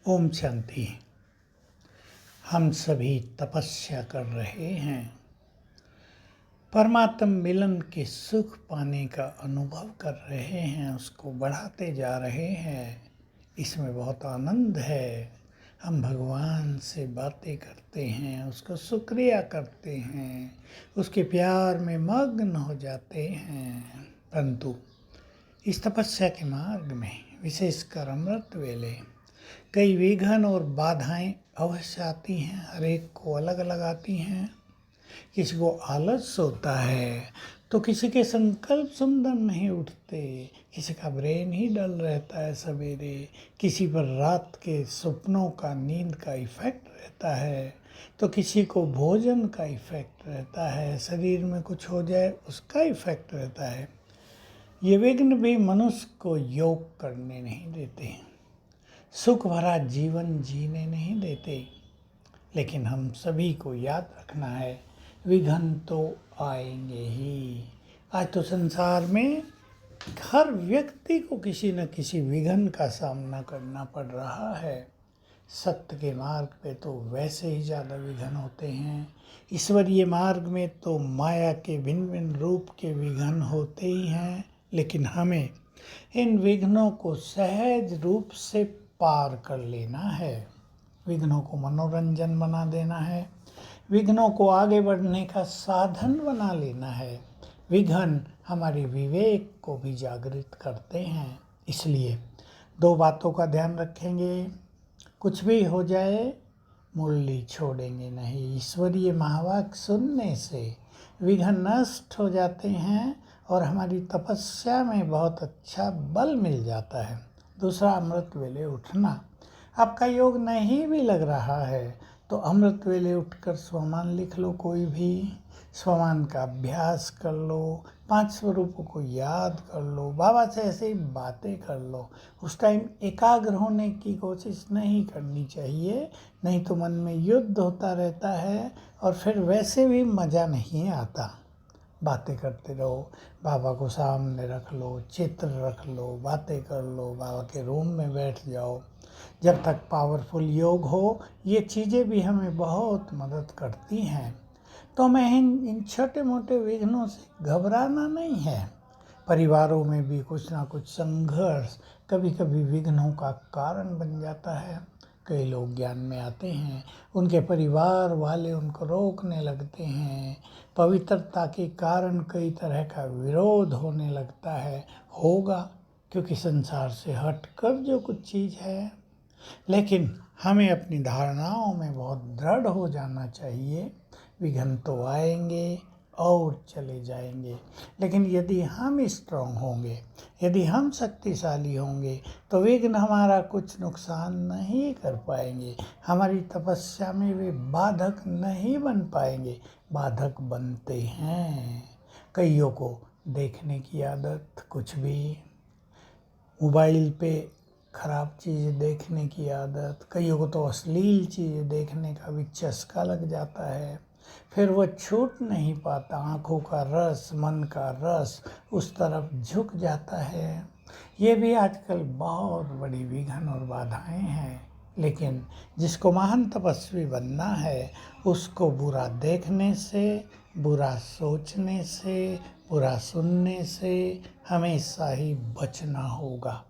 ओम शांति। हम सभी तपस्या कर रहे हैं, परमात्म मिलन के सुख पाने का अनुभव कर रहे हैं, उसको बढ़ाते जा रहे हैं। इसमें बहुत आनंद है। हम भगवान से बातें करते हैं, उसको शुक्रिया करते हैं, उसके प्यार में मग्न हो जाते हैं। परंतु इस तपस्या के मार्ग में, विशेषकर अमृत वेले, कई विघ्न और बाधाएं अवश्य आती हैं। हर एक को अलग अलग आती हैं। किसी को आलस होता है, तो किसी के संकल्प सुंदर नहीं उठते, किसी का ब्रेन ही डल रहता है सवेरे, किसी पर रात के सपनों का, नींद का इफेक्ट रहता है, तो किसी को भोजन का इफेक्ट रहता है, शरीर में कुछ हो जाए उसका इफेक्ट रहता है। ये विघ्न भी मनुष्य को योग करने नहीं देते, सुख भरा जीवन जीने नहीं देते। लेकिन हम सभी को याद रखना है, विघ्न तो आएंगे ही। आज तो संसार में हर व्यक्ति को किसी न किसी विघ्न का सामना करना पड़ रहा है। सत्य के मार्ग पे तो वैसे ही ज़्यादा विघ्न होते हैं। ईश्वरीय मार्ग में तो माया के भिन्न भिन्न रूप के विघ्न होते ही हैं। लेकिन हमें इन विघ्नों को सहज रूप से पार कर लेना है। विघ्नों को मनोरंजन बना देना है, विघ्नों को आगे बढ़ने का साधन बना लेना है। विघ्न हमारे विवेक को भी जागृत करते हैं। इसलिए दो बातों का ध्यान रखेंगे, कुछ भी हो जाए मुरली छोड़ेंगे नहीं। ईश्वरीय महावाक्य सुनने से विघ्न नष्ट हो जाते हैं और हमारी तपस्या में बहुत अच्छा बल मिल जाता है। दूसरा, अमृत वेले उठना। आपका योग नहीं भी लग रहा है तो अमृत वेले उठकर स्वमान लिख लो। कोई भी स्वमान का अभ्यास कर लो, 5 स्वरूपों को याद कर लो, बाबा से ऐसे ही बातें कर लो। उस टाइम एकाग्र होने की कोशिश नहीं करनी चाहिए, नहीं तो मन में युद्ध होता रहता है और फिर वैसे भी मज़ा नहीं आता। बातें करते रहो, बाबा को सामने रख लो, चित्र रख लो, बातें कर लो, बाबा के रूम में बैठ जाओ। जब तक पावरफुल योग हो, ये चीज़ें भी हमें बहुत मदद करती हैं। तो हमें इन छोटे मोटे विघ्नों से घबराना नहीं है। परिवारों में भी कुछ ना कुछ संघर्ष कभी कभी विघ्नों का कारण बन जाता है। कई लोग ज्ञान में आते हैं, उनके परिवार वाले उनको रोकने लगते हैं, पवित्रता के कारण कई तरह का विरोध होने लगता है। होगा, क्योंकि संसार से हटकर जो कुछ चीज़ है। लेकिन हमें अपनी धारणाओं में बहुत दृढ़ हो जाना चाहिए। विघ्न तो आएंगे और चले जाएंगे, लेकिन यदि हम स्ट्रांग होंगे, यदि हम शक्तिशाली होंगे, तो विघ्न हमारा कुछ नुकसान नहीं कर पाएंगे। हमारी तपस्या में वे बाधक नहीं बन पाएंगे। बाधक बनते हैं। कईयों को देखने की आदत, कुछ भी मोबाइल पे खराब चीज़ देखने की आदत, कईयों को तो अश्लील चीज़ देखने का भी चस्का लग जाता है। फिर वो छूट नहीं पाता। आँखों का रस, मन का रस उस तरफ झुक जाता है। ये भी आजकल बहुत बड़ी विघ्न और बाधाएं हैं। लेकिन जिसको महान तपस्वी बनना है, उसको बुरा देखने से, बुरा सोचने से, बुरा सुनने से हमेशा ही बचना होगा।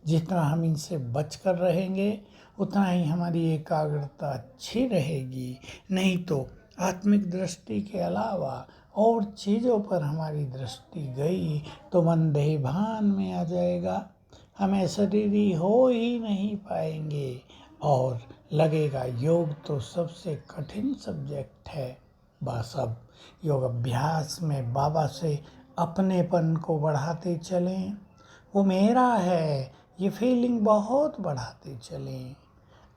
जितना हम इनसे बचकर रहेंगे, उतना ही हमारी एकाग्रता अच्छी रहेगी। नहीं तो आत्मिक दृष्टि के अलावा और चीज़ों पर हमारी दृष्टि गई तो मन देहभान में आ जाएगा। हमें शरीरी हो ही नहीं पाएंगे और लगेगा योग तो सबसे कठिन सब्जेक्ट है। बस अब योग अभ्यास में बाबा से अपनेपन को बढ़ाते चलें। वो मेरा है, ये फीलिंग बहुत बढ़ाते चलें।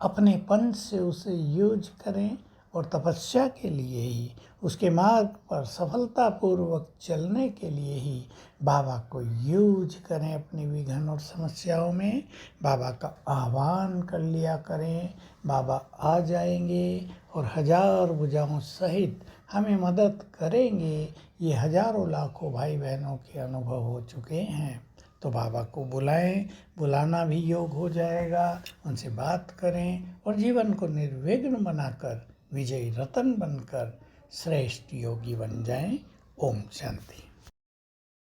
अपनेपन से उसे यूज करें और तपस्या के लिए ही, उसके मार्ग पर सफलतापूर्वक चलने के लिए ही बाबा को यूज करें। अपनी विघ्न और समस्याओं में बाबा का आह्वान कर लिया करें। बाबा आ जाएंगे और हजार भुजाओं सहित हमें मदद करेंगे। ये हजारों लाखों भाई बहनों के अनुभव हो चुके हैं। तो बाबा को बुलाएं, बुलाना भी योग हो जाएगा। उनसे बात करें और जीवन को निर्विघ्न बनाकर विजयी रतन बनकर श्रेष्ठ योगी बन जाएं। ओम शांति।